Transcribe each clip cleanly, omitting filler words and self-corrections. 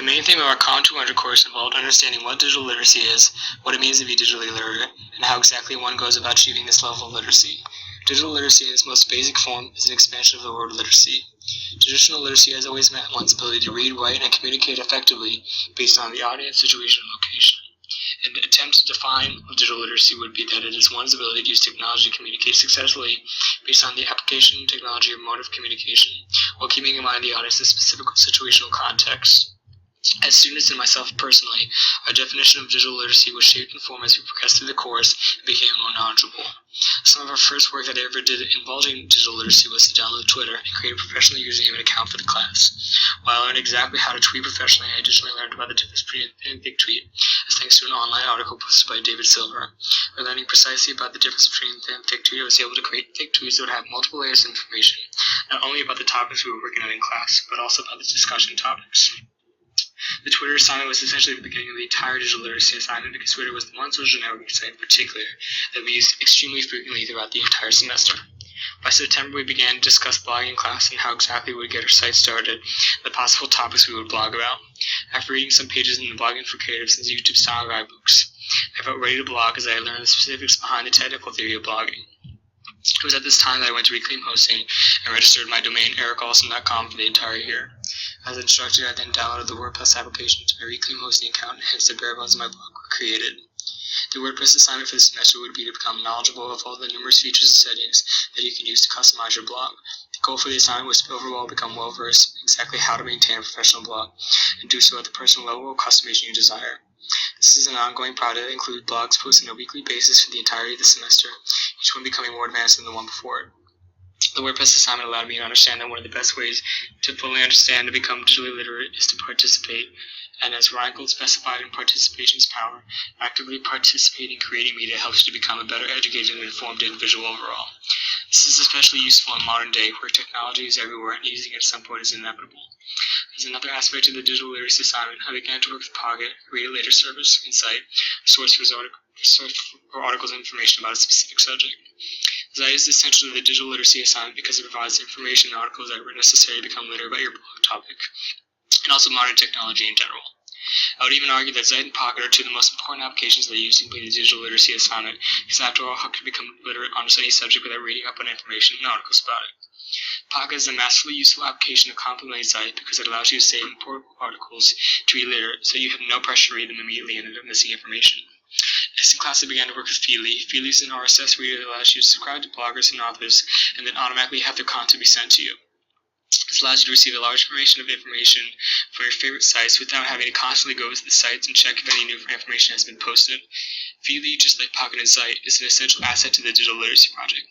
main theme of our Common 200 course involved understanding what digital literacy is, what it means to be digitally literate, and how exactly one goes about achieving this level of literacy. Digital literacy in its most basic form is an expansion of the word literacy. Traditional literacy has always meant one's ability to read, write, and communicate effectively based on the audience, situation, and location. An attempt to define what digital literacy would be that it is one's ability to use technology to communicate successfully based on the application, technology, or mode of communication, while keeping in mind the audience's specific situational context. As students and myself personally, our definition of digital literacy was shaped and formed as we progressed through the course and became more knowledgeable. Some of our first work that I ever did involving digital literacy was to download Twitter and create a professional username and account for the class. While I learned exactly how to tweet professionally, I additionally learned about the difference between a thin and thick tweet, as thanks to an online article posted by David Silver. By learning precisely about the difference between thin and thick tweet, I was able to create thick tweets that would have multiple layers of information, not only about the topics we were working on in class, but also about the discussion topics. The Twitter assignment was essentially the beginning of the entire digital literacy assignment because Twitter was the one social networking site in particular that we used extremely frequently throughout the entire semester. By September, we began to discuss blogging in class and how exactly we would get our site started, the possible topics we would blog about. After reading some pages in the Blogging for Creatives and YouTube-style guidebooks, I felt ready to blog as I learned the specifics behind the technical theory of blogging. It was at this time that I went to Reclaim Hosting and registered my domain ericalston.com for the entire year. As instructed, I then downloaded the WordPress application to my Reclaim Hosting account, and hence the bare bones of my blog were created. The WordPress assignment for the semester would be to become knowledgeable of all the numerous features and settings that you can use to customize your blog. The goal for the assignment was to overall become well-versed in exactly how to maintain a professional blog, and do so at the personal level of customization you desire. This is an ongoing project that includes blogs posted on a weekly basis for the entirety of the semester, each one becoming more advanced than the one before it. The WordPress assignment allowed me to understand that one of the best ways to fully understand and become digitally literate is to participate, and as Reingold specified in Participation's Power, actively participating in creating media helps you to become a better educated and informed individual overall. This is especially useful in modern day where technology is everywhere and using it at some point is inevitable. As another aspect of the digital literacy assignment, I began to work with Pocket, a read it later service, Insight, a source for articles and information about a specific subject. Insight is essentially the digital literacy assignment because it provides information and articles that are necessary to become literate about your blog topic, and also modern technology in general. I would even argue that Zeit and Pocket are two of the most important applications that I use to complete the digital literacy assignment, because after all, how can you become literate on any subject without reading up on information and articles about it? Pocket is a massively useful application to complement Zeit because it allows you to save important articles to read later, so you have no pressure to read them immediately and end up missing information. Next in class, I began to work with Feedly. Feedly is an RSS reader that allows you to subscribe to bloggers and authors and then automatically have their content be sent to you. This allows you to receive a large information from your favorite sites without having to constantly go to the sites and check if any new information has been posted. Feedly, just like Pocket and Zeit, is an essential asset to the digital literacy project.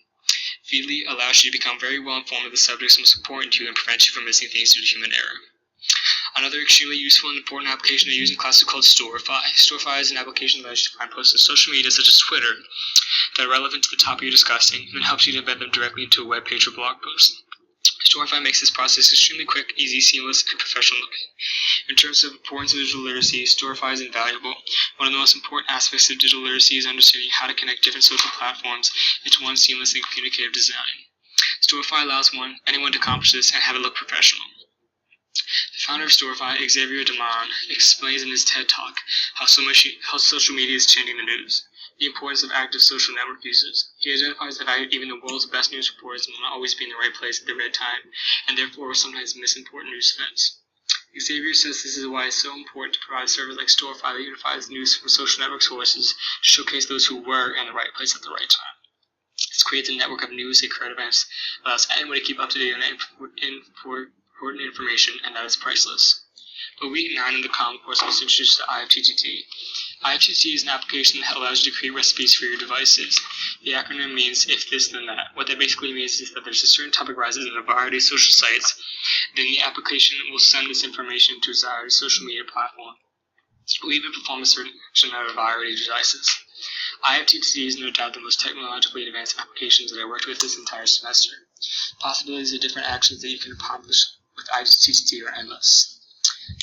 Feedly allows you to become very well informed of the subjects most important to you and prevents you from missing things due to human error. Another extremely useful and important application I use in class is called Storify. Storify is an application that allows you to find posts on social media such as Twitter that are relevant to the topic you're discussing and then helps you to embed them directly into a web page or blog post. Storify makes this process extremely quick, easy, seamless, and professional looking. In terms of importance of digital literacy, Storify is invaluable. One of the most important aspects of digital literacy is understanding how to connect different social platforms into one seamless and communicative design. Storify allows anyone to accomplish this and have it look professional. The founder of Storify, Xavier Deman, explains in his TED Talk how social media is changing the news. The importance of active social network users. He identifies the fact that even the world's best news reporters will not always be in the right place at the right time, and therefore will sometimes miss important news events. Xavier says this is why it's so important to provide a service like Storify that unifies news from social network sources to showcase those who were in the right place at the right time. This creates a network of news and current events that allows anyone to keep up to date on important information, and that is priceless. For week 9 of the Common Course, I was introduced to IFTTT. IFTTT is an application that allows you to create recipes for your devices. The acronym means if this then that. What that basically means is that there's a certain topic rises in a variety of social sites, then the application will send this information to a desired social media platform. It will even perform a certain action on a variety of devices. IFTTT is no doubt the most technologically advanced applications that I worked with this entire semester. Possibilities of different actions that you can accomplish with IFTTT are endless.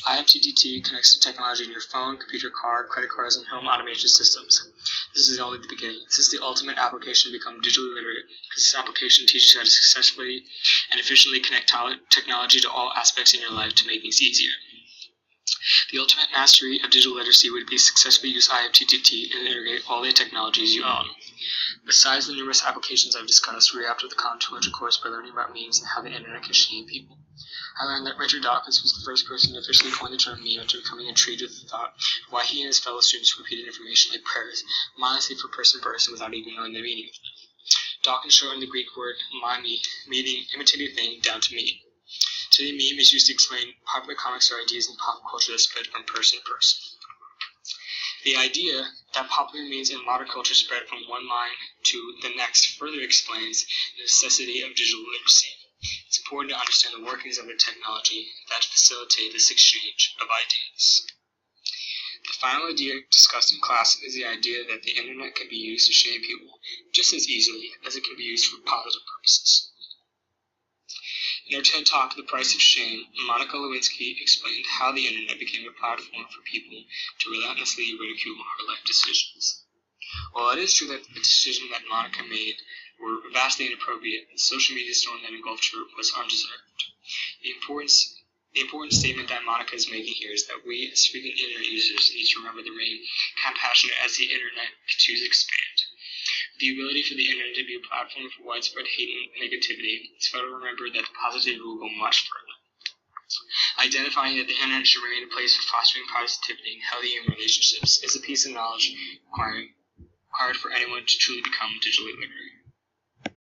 IFTTT connects to technology in your phone, computer, car, credit cards, and home automation systems. This is only the beginning. This is the ultimate application to become digitally literate, because this application teaches you how to successfully and efficiently connect technology to all aspects in your life to make things easier. The ultimate mastery of digital literacy would be to successfully use IFTTT and integrate all the technologies you own. Besides the numerous applications I've discussed, we opted the College course by learning about memes and how the internet can shame people. I learned that Richard Dawkins was the first person to officially coin the term meme after becoming intrigued with the thought of why he and his fellow students repeated information like prayers, mindlessly from person to person without even knowing the meaning of them. Dawkins shortened the Greek word mime, meaning imitating a thing, down to meme. Today, meme is used to explain popular comics or ideas in pop culture that spread from person to person. The idea that popular memes in modern culture spread from one mind to the next further explains the necessity of digital literacy. It's important to understand the workings of the technology that facilitate this exchange of ideas. The final idea discussed in class is the idea that the internet can be used to shame people just as easily as it can be used for positive purposes. In her TED Talk, The Price of Shame, Monica Lewinsky explained how the internet became a platform for people to relentlessly ridicule her life decisions. While it is true that the decision that Monica made were vastly inappropriate, the social media storm that engulfed her was undeserved. The important statement that Monica is making here is that we, as frequent internet users, need to remember to remain compassionate as the internet continues to expand. The ability for the internet to be a platform for widespread hate and negativity, it's vital to remember that the positivity will go much further. Identifying that the internet should remain a place for fostering positivity and healthy human relationships is a piece of knowledge required for anyone to truly become digitally literate.